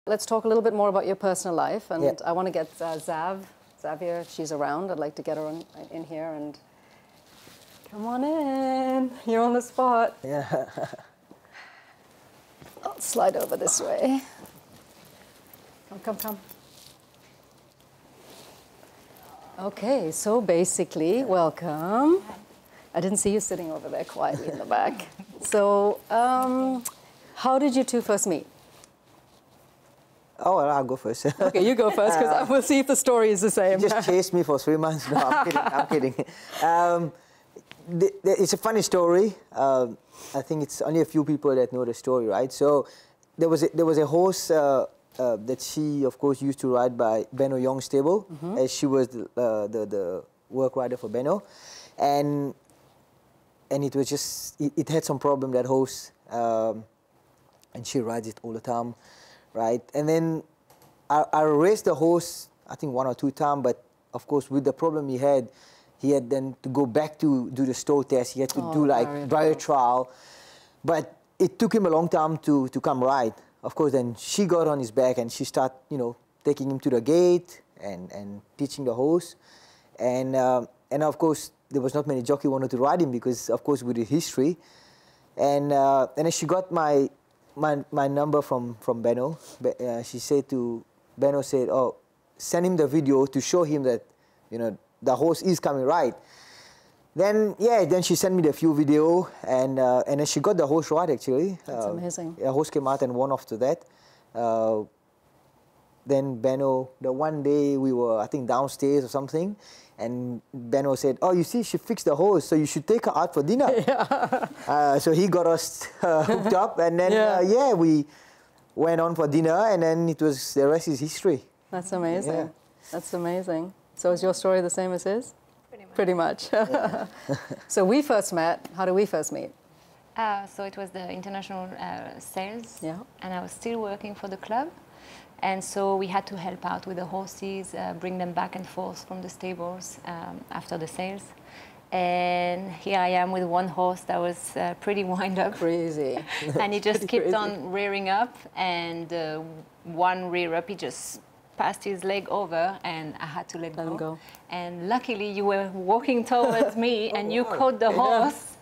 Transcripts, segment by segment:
Let's talk a little bit more about your personal life, and I want to get Xaviere, if she's around. I'd like to get her in here, and come on in. You're on the spot. Yeah. I'll slide over this way. Come. Okay, so basically, welcome. I didn't see you sitting over there quietly in the back. So, how did you two first meet? Oh, well, I'll go first. Okay, you go first, because we'll see if the story is the same. You just chased me for 3 months. No, I'm kidding. It's a funny story. I think it's only a few people that know the story, right? So there was a horse that she, of course, used to ride by Benno Young's stable, as she was the work rider for Benno. And it was just, it had some problem, that horse, and she rides it all the time. Right, and then I raced the horse, I think 1 or 2 times, but of course with the problem he had then to go back to do the store test. He had to do like dryer trial, but it took him a long time to come ride. Of course, then she got on his back and she started, you know, taking him to the gate and teaching the horse, and of course there was not many jockeys wanted to ride him because of course with his history, and then she got my number from Benno. She said to Benno, said, "Oh, send him the video to show him that, you know, the horse is coming right." Then then she sent me the few video, and then she got the horse right actually. That's amazing. The horse came out and won after that. Then Benno, the one day we were, I think, downstairs or something, and Benno said, "Oh, you see, she fixed the horse, so you should take her out for dinner." So he got us hooked up, and then we went on for dinner, and then it was, the rest is history. That's amazing. Yeah. That's amazing. So is your story the same as his? Pretty much. So we first met. How did we first meet? So it was the international sales, and I was still working for the club. And so we had to help out with the horses, bring them back and forth from the stables after the sales. And here I am with one horse that was pretty wind up. Crazy. And he just kept on rearing up, and one rear up, he just passed his leg over, and I had to let him go. And luckily you were walking towards me, and you caught the horse.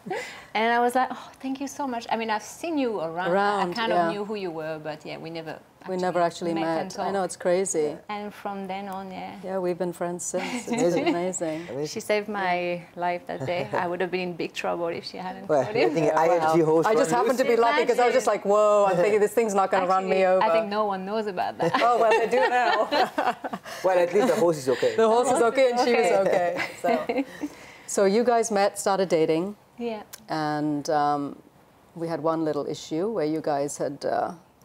And I was like, "Oh, thank you so much." I mean, I've seen you around. I kind of knew who you were, but yeah, we never actually met. I know, it's crazy. And from then on, yeah, we've been friends since. It's amazing. She saved my life that day. I would have been in big trouble if she hadn't caught him. I just happened to be lucky because I was just like, whoa, I'm thinking this thing's not going to run me over. I think no one knows about that. Oh, well, they do now. Well, at least the horse is okay. The horse is okay, and she was okay. So you guys met, started dating. Yeah. And we had one little issue where you guys had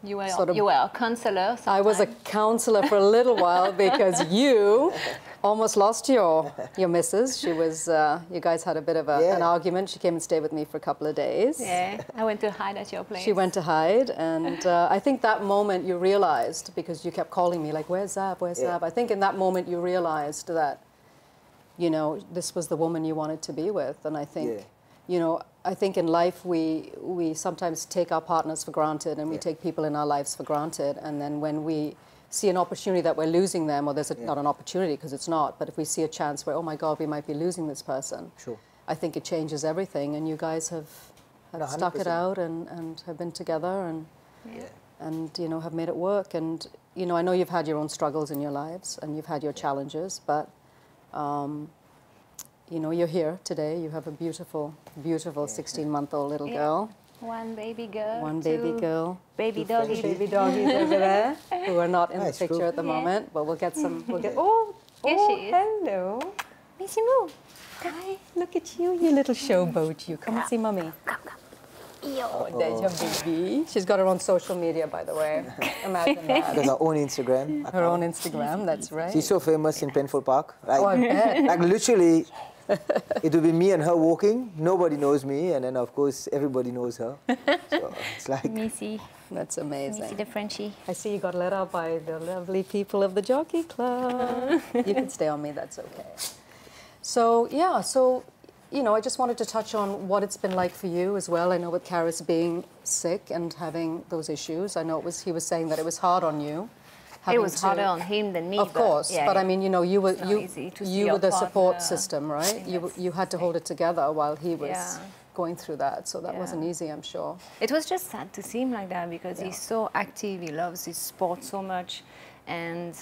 you were a counselor. I was a counselor for a little while because you almost lost your missus. She was, you guys had a bit of an argument. She came and stayed with me for a couple of days. Yeah, I went to hide at your place. She went to hide, and I think that moment you realized, because you kept calling me like, "Where's Zab, where's Zab?" I think in that moment you realized that, you know, this was the woman you wanted to be with, and I think, you know, I think in life we sometimes take our partners for granted, and we take people in our lives for granted, and then when we see an opportunity that we're losing them, or there's not an opportunity because it's not, but if we see a chance where, oh my God, we might be losing this person, I think it changes everything, and you guys have stuck it out and have been together and you know, have made it work. And you know, I know you've had your own struggles in your lives and you've had your challenges, but you know, you're here today. You have a beautiful, beautiful 16-month-old little girl. One baby girl. One baby girl. Baby doggies. Baby doggies over there, who are not in the picture at the moment, but we'll get some. We'll get. Oh, hello, Missy Moo. Hi, look at you, you little showboat. You come and see Mummy. Come. Oh, there's your baby. She's got her own social media, by the way. Imagine that. She has her own Instagram account. Her own Instagram, that's right. She's so famous in Penfold Park. Like, I bet. Like literally, it would be me and her walking. Nobody knows me, and then of course everybody knows her. So it's like Missy. That's amazing. Missy the Frenchie. I see you got let out by the lovely people of the Jockey Club. You can stay on me. That's okay. So yeah, so you know, I just wanted to touch on what it's been like for you as well. I know with Karis being sick and having those issues, I know he was saying that it was hard on you. It was harder on him than me. Of course, but I mean, you know, you were the support partner system, right? You had to hold it together while he was going through that, so that wasn't easy, I'm sure. It was just sad to see him like that because he's so active, he loves his sport so much, and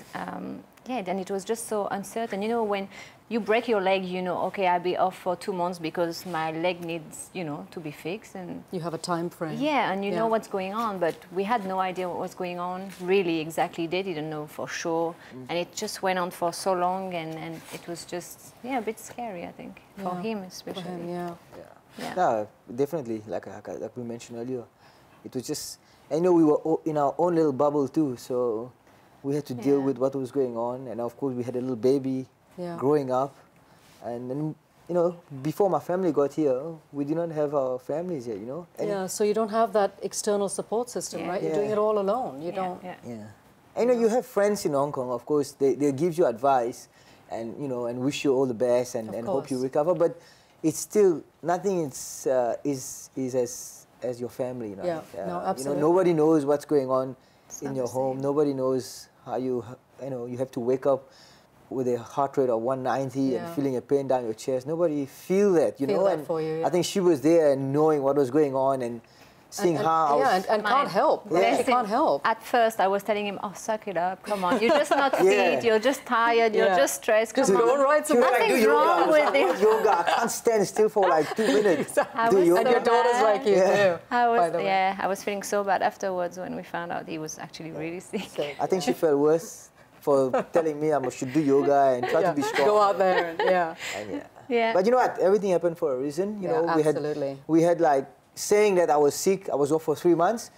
then it was just so uncertain. You know, when you break your leg, you know, okay, I'll be off for 2 months because my leg needs, you know, to be fixed. And you have a time frame. Yeah, and you know what's going on, but we had no idea what was going on, really, exactly. They didn't know for sure. And it just went on for so long, and it was just, a bit scary, I think, for him especially. For him, No, definitely, like we mentioned earlier. It was just, I know we were in our own little bubble too, so we had to deal with what was going on. And of course, we had a little baby growing up. And then, you know, before my family got here, we did not have our families yet, you know. And so you don't have that external support system, right? You're doing it all alone. You don't. And, you know, you have friends in Hong Kong, of course, they give you advice and, you know, and wish you all the best and hope you recover. But it's still, nothing is as your family, you know. No, absolutely. You know, nobody knows what's going on in your home. Nobody knows how you know, you have to wake up with a heart rate of 190 and feeling a pain down your chest. Nobody feel that, you know. That and for you, I think she was there and knowing what was going on and seeing how. And can't help. She can't help. At first, I was telling him, "Oh, suck it up! Come on, you're just not fit. You're just tired. You're just stressed. Just don't write some. Nothing's wrong with it. Yoga. I can't stand still for like 2 minutes. Do yoga. And your daughter's like you too. I was feeling so bad afterwards when we found out he was actually really sick. I think she felt worse for telling me I should do yoga and try to be strong. Go out there and But you know what? Everything happened for a reason. You know, absolutely. We had like saying that I was sick. I was off for 3 months,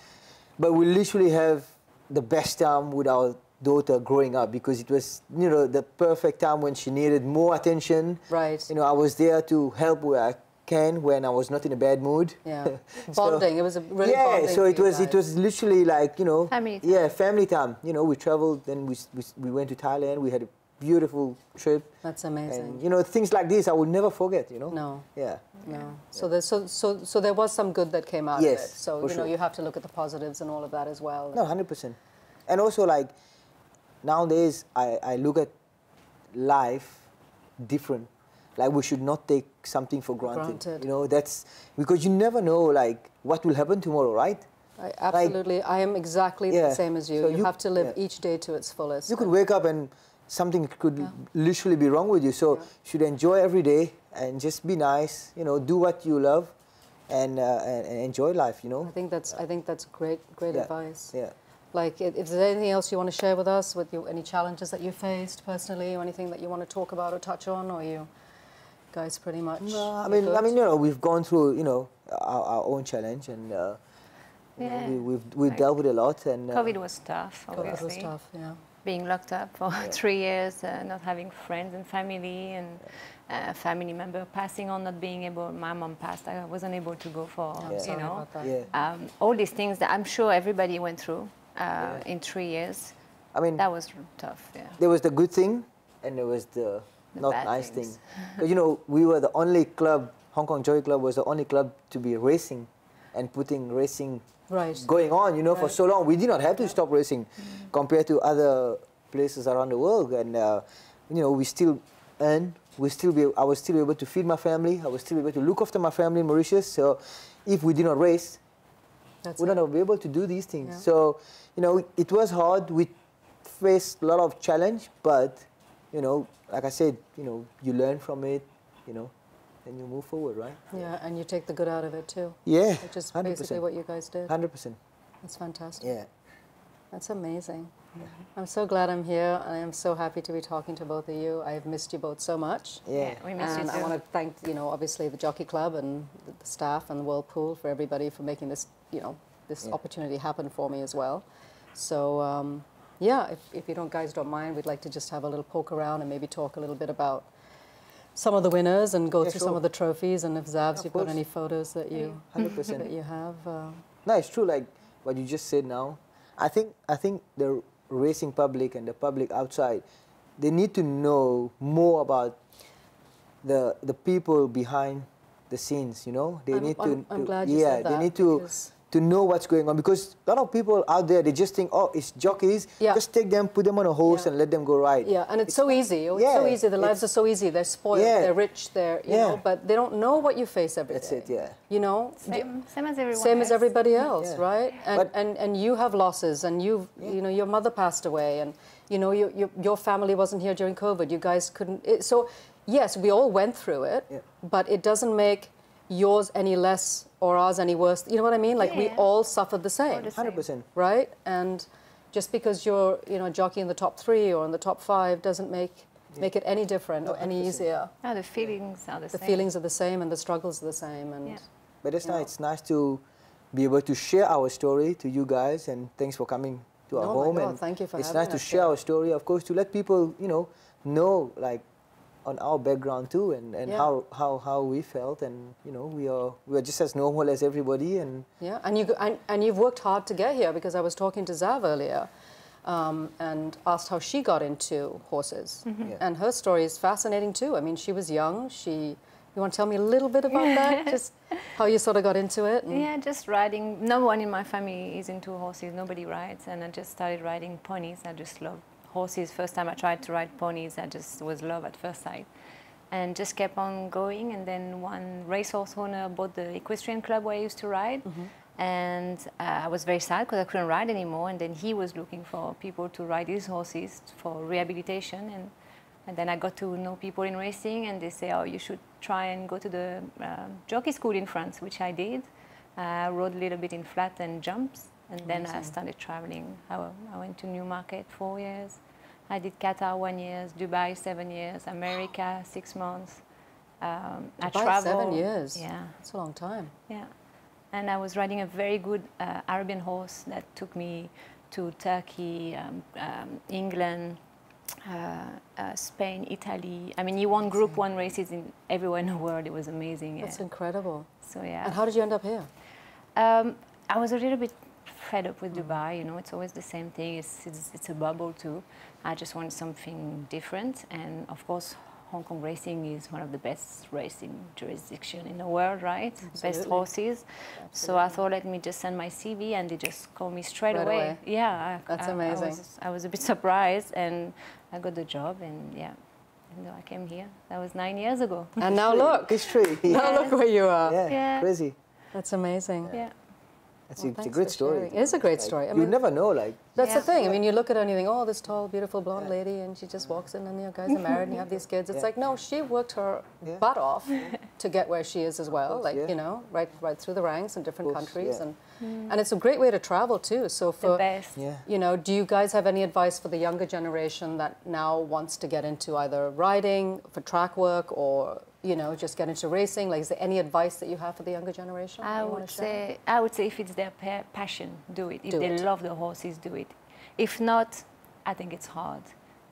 but we literally have the best time with our daughter growing up because it was, you know, the perfect time when she needed more attention. Right. You know, I was there to help where I can when I was not in a bad mood. Yeah. Bonding. It was a really bonding. So it was literally like, you know, family time. Yeah, family time. You know, we traveled, then we went to Thailand. We had a beautiful trip. That's amazing. And, you know, things like this I will never forget, you know. No. Yeah. No. So there was some good that came out of it. So you know, you have to look at the positives and all of that as well. No, 100%. And also like nowadays I look at life different. Like we should not take something for granted. You know, that's because you never know like what will happen tomorrow, right? Absolutely. I am exactly the same as you. So you have to live each day to its fullest. You could wake up and something could literally be wrong with you. So you should enjoy every day and just be nice, you know, do what you love and enjoy life, you know. I think that's great advice. Yeah. Like, if there's anything else you want to share with us, with you, any challenges that you faced personally, or anything that you want to talk about or touch on, or you guys pretty much? No, I mean, you know, we've gone through, you know, our own challenge, and we've dealt with a lot. And COVID was tough. Obviously. COVID was tough. Yeah. Being locked up for 3 years, not having friends and family, and a family member passing on, not being able. My mom passed. I wasn't able to go for, you know, all these things that I'm sure everybody went through in 3 years. I mean, that was tough. Yeah. There was the good thing, and there was the not nice thing. But, you know, we were the only club. Hong Kong Jockey Club was the only club to be racing, and putting racing going on. You know, for so long, we did not have to stop racing, compared to other places around the world. And you know, we still earn. I was still able to feed my family. I was still able to look after my family in Mauritius. So, if we did not race, we would not be able to do these things. Yeah. So, you know, it was hard. We faced a lot of challenge, but you know, like I said, you know, you learn from it, you know, and you move forward, right? Yeah, and you take the good out of it too. Yeah, which is 100%. Basically what you guys did. 100%. That's fantastic. Yeah. That's amazing. I'm so glad I'm here, and I'm so happy to be talking to both of you. I've missed you both so much. Yeah, we miss you too. I want to thank, you know, obviously the Jockey Club and the staff and the Whirlpool for everybody for making this, you know, this opportunity happen for me as well. So, yeah, if you guys don't mind, we'd like to just have a little poke around and maybe talk a little bit about some of the winners and go through some of the trophies. And if Zavs, you've got any photos that you 100% that you have. No, it's true. Like what you just said now. I think the racing public and the public outside, they need to know more about the people behind the scenes, you know, they need to. I'm glad you said that. They need to know what's going on, because a lot of people out there, they just think, oh, it's jockeys, just take them, put them on a horse and let them go ride. Yeah, and it's so easy. It's so easy. The lives are so easy. They're spoiled, they're rich, they're, you know, but they don't know what you face every day. That's it, yeah. You know? Same as everyone Same else. as everybody else, right? And you have losses, and you know, your mother passed away, and, you know, your family wasn't here during COVID. You guys couldn't. So, yes, we all went through it, but it doesn't make yours any less or ours any worse. You know what I mean? Like, we all suffered the same. 100%. Right? And just because you're, you know, a jockey in the top 3 or in the top 5 doesn't make it any different or any easier. No, the feelings are the same. The feelings are the same, and the struggles are the same. And But it's nice. It's nice to be able to share our story to you guys, and thanks for coming to our home. My God, and thank you for it's having nice to us share here. our story, of course, to let people, you know like, on our background too, and how we felt, and you know, we are just as normal as everybody, and and you've worked hard to get here, because I was talking to Zav earlier, and asked how she got into horses, and her story is fascinating too. I mean, she was young. You want to tell me a little bit about that? Just how you sort of got into it? Yeah, just riding. No one in my family is into horses. Nobody rides, and I just started riding ponies. I just love horses. First time I tried to ride ponies, I just was love at first sight, and just kept on going. And then one racehorse owner bought the equestrian club where I used to ride, and I was very sad because I couldn't ride anymore. And then he was looking for people to ride his horses for rehabilitation, and then I got to know people in racing, and they say, oh, you should try and go to the jockey school in France, which I did. I rode a little bit in flat and jumps. And then I started traveling. I went to Newmarket 4 years. I did Qatar 1 year, Dubai 7 years, America 6 months. I traveled 7 years. Yeah, that's a long time. Yeah, and I was riding a very good Arabian horse that took me to Turkey, England, Spain, Italy. I mean, you won Group 1 races in everywhere in the world. It was amazing. That's incredible. So yeah. And how did you end up here? I was a little bit fed up with Dubai, you know, it's always the same thing, it's a bubble too. I just wanted something different, and of course Hong Kong racing is one of the best racing jurisdiction in the world, right? Absolutely. Best horses. Absolutely. So I thought, let me just send my CV, and they just called me straight away. Yeah, that's amazing. I was a bit surprised, and I got the job, and yeah. And I came here. That was 9 years ago. And now look. History. Now look where you are. Yeah, crazy. That's amazing. Yeah. It's a great story. It is a great story. I mean, you never know, like. That's the thing. I mean, you look at her and you think, oh, this tall, beautiful blonde lady, and she just walks in, and you guys are married and you have these kids. It's like, no, she worked her butt off to get where she is as well. Like, you know, right through the ranks in different countries, and it's a great way to travel too. So for you know, do you guys have any advice for the younger generation that now wants to get into either riding for track work, or you know, just get into racing? Like, is there any advice that you have for the younger generation? I would say if it's their passion, do it. If they love the horses, do it. If not, I think it's hard,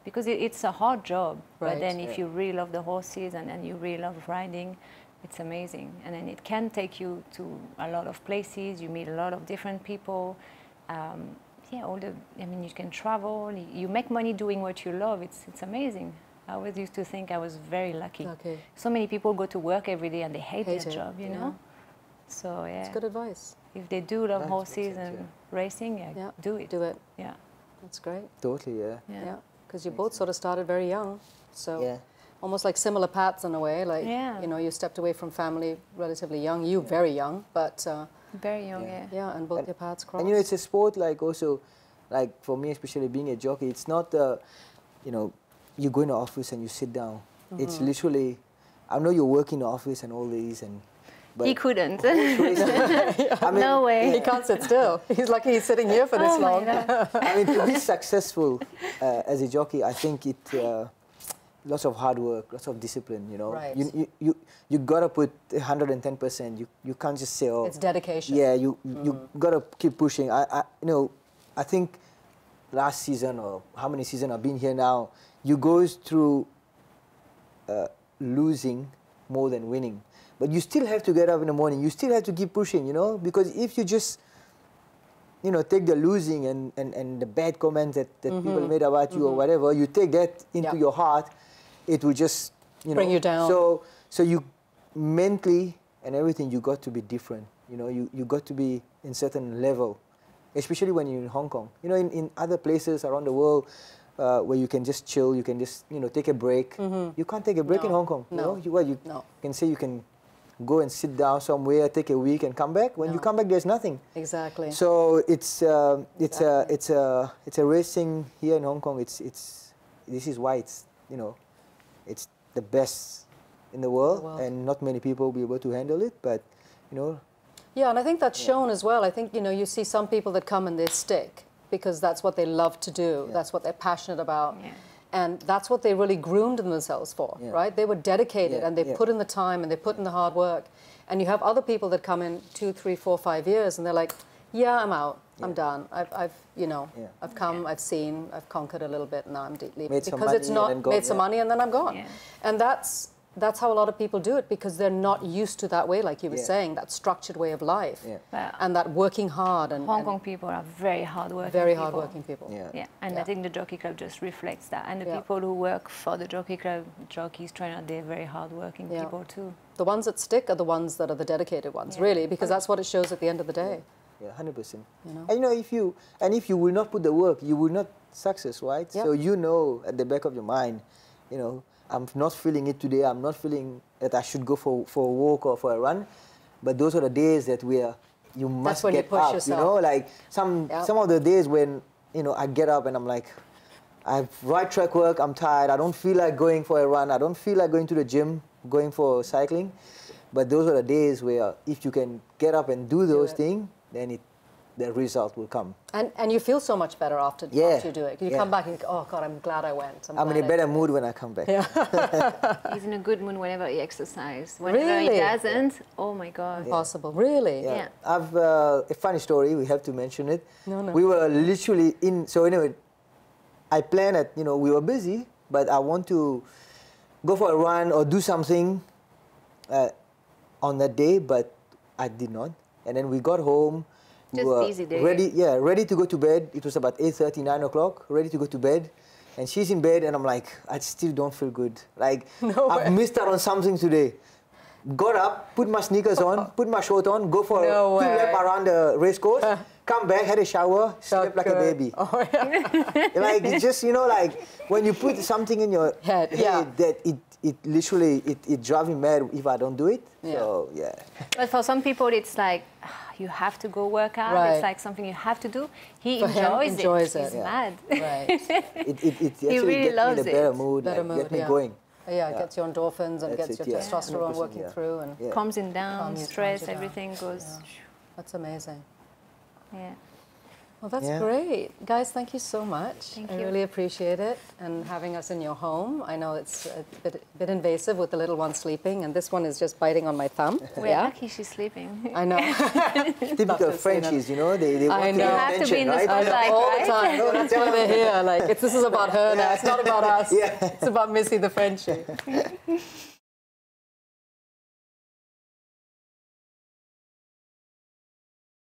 because it's a hard job. Right. But then if you really love the horses and you really love riding, it's amazing. And then it can take you to a lot of places. You meet a lot of different people. I mean, you can travel. You make money doing what you love. It's amazing. I always used to think I was very lucky. So many people go to work every day and they hate their job, you know? So, yeah. It's good advice. If they do love horses and racing, do it. Do it. Yeah. That's great. Totally, Yeah. Because you both sort of started very young. So almost like similar paths in a way. Like, you know, you stepped away from family relatively young. You very young, but... very young, Yeah, and both your paths crossed. And, you know, it's a sport, like, also, like, for me, especially being a jockey, it's not, you know, you go in the office and you sit down. It's literally, I know you work in the office and all these, but he couldn't. I mean, no way. He can't sit still. He's lucky he's sitting here for this long. I mean, to be successful as a jockey, I think it lots of hard work, lots of discipline. You know, right. you gotta put 110%. You can't just say, oh, it's dedication. Yeah, you gotta keep pushing. You know, I think last season, or how many seasons I've been here now, you go through losing more than winning. But you still have to get up in the morning. You still have to keep pushing, you know, because if you just, you know, take the losing and the bad comments that people made about you or whatever, you take that into your heart, it will just bring you down. So you mentally and everything, you got to be different. You know, you got to be in certain level, especially when you're in Hong Kong. You know, in other places around the world where you can just chill, you can just, you know, take a break. You can't take a break in Hong Kong. No. You know, you can say you can go and sit down somewhere, take a week and come back. When you come back, there's nothing. Exactly. So it's a racing here in Hong Kong. This is why it's, you know, it's the best in the world, and not many people will be able to handle it. But you know. Yeah, and I think that's shown as well. I think, you know, you see some people that come and they stick because that's what they love to do. That's what they're passionate about. And that's what they really groomed themselves for, right? They were dedicated and they put in the time and they put in the hard work. And you have other people that come in 2, 3, 4, 5 years and they're like, yeah, I'm out. I'm done. I've you know, I've come, I've seen, I've conquered a little bit, now I'm leaving. Because it's not made some money and then I'm gone. And that's how a lot of people do it, because they're not used to that way, like you were saying, that structured way of life, and that working hard. And Hong Kong people are very hardworking. Very hardworking people. And I think the Jockey Club just reflects that. And the people who work for the Jockey Club, jockeys, trainers, they're very hardworking people too. The ones that stick are the ones that are the dedicated ones, really, because that's what it shows at the end of the day. Yeah, 100%. You know? And you know, if you will not put the work, you will not success, right? So you know at the back of your mind, you know, I'm not feeling it today. I'm not feeling that I should go for a walk or for a run. But those are the days that you must get up. Yourself. You know, like some of the days when, you know, I get up and I'm like, I've right track work. I'm tired. I don't feel like going for a run. I don't feel like going to the gym, going for cycling. But those are the days where if you can get up and do those things, then the result will come. And you feel so much better after you do it. You come back and you go, oh God, I'm glad I went. I'm in a better mood when I come back. He's in a good mood whenever he exercises. Whenever he doesn't, oh my God. Impossible, really? Yeah. I've a funny story, we have to mention it. We were literally so anyway, I planned it, you know, we were busy, but I want to go for a run or do something on that day, but I did not. And then we got home. Just we were busy day. ready to go to bed. It was about 8:30, 9 o'clock, ready to go to bed. And she's in bed, and I'm like, I still don't feel good. Like, I've missed out on something today. Got up, put my sneakers on, put my short on, go for a 2 laps around the race course, come back, had a shower, slept like a baby. Like, it's just, you know, like, when you put something in your head that it literally, it drives me mad if I don't do it. So, But for some people, it's like, you have to go work out. It's like something you have to do. He enjoys it. He's mad. It he really loves it. Better mood, get me going. Yeah, it gets your endorphins and gets your testosterone working through. And calms him down, stress, everything goes... That's amazing. Yeah. Well, that's great. Guys, thank you so much. Thank I you. really appreciate it and having us in your home. I know it's a bit invasive with the little one sleeping, and this one is just biting on my thumb. We're lucky she's sleeping. I know. Typical Frenchies, you know, they want to have to be in the spotlight, all the time. That's why they're here. Like, this is about her now. It's not about us. It's about Missy the Frenchie.